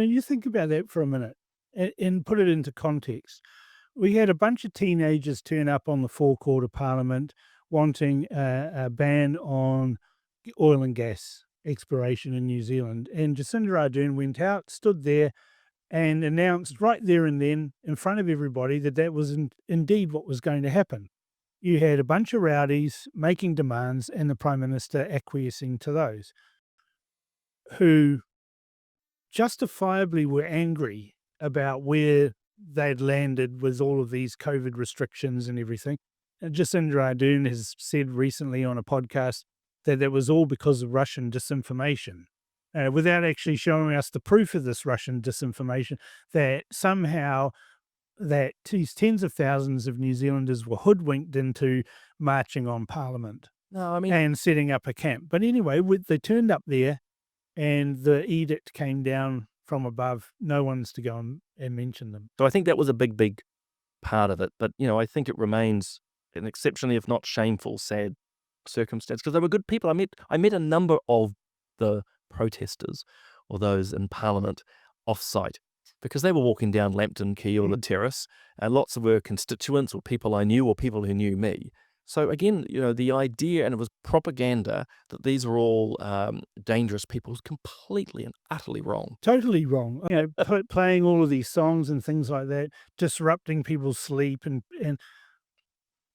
you think about that for a minute and put it into context. We had a bunch of teenagers turn up on the forecourt of Parliament wanting a ban on oil and gas exploration in New Zealand. And Jacinda Ardern went out, stood there, and announced right there and then in front of everybody that that was indeed what was going to happen. You had a bunch of rowdies making demands and the Prime Minister acquiescing to those, who justifiably were angry about where they'd landed with all of these COVID restrictions and everything. And Jacinda Ardern has said recently on a podcast that it was all because of Russian disinformation, without actually showing us the proof of this Russian disinformation, that somehow that these tens of thousands of New Zealanders were hoodwinked into marching on Parliament No, I mean, and setting up a camp. But anyway, they turned up there and the edict came down from above. No one's to go and mention them. so I think that was a big part of it. But, I think it remains an exceptionally, if not shameful, sad circumstance, because they were good people. I met a number of the protesters or those in Parliament off-site because they were walking down Lambton Quay or the terrace, and lots of were constituents or people I knew or people who knew me. So again, the idea, and it was propaganda, that these are all dangerous people is completely and utterly wrong. Totally wrong. Playing all of these songs and things like that, disrupting people's sleep, and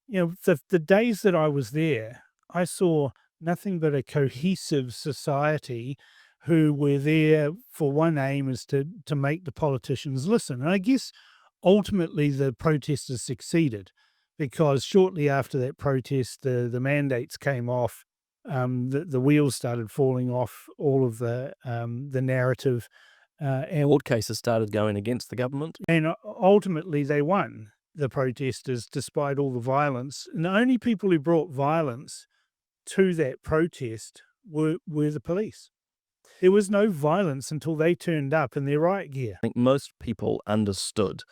the days that I was there, I saw nothing but a cohesive society who were there for one aim, is to make the politicians listen. And I guess ultimately the protesters succeeded, because shortly after that protest, the mandates came off, the wheels started falling off all of the narrative, and Court cases started going against the government. ultimately they won, the protesters, despite all the violence. And the only people who brought violence to that protest were the police. There was no violence until they turned up in their riot gear. I think most people understood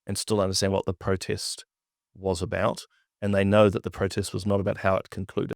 and still understand what the protest was about, and they know that the protest was not about how it concluded.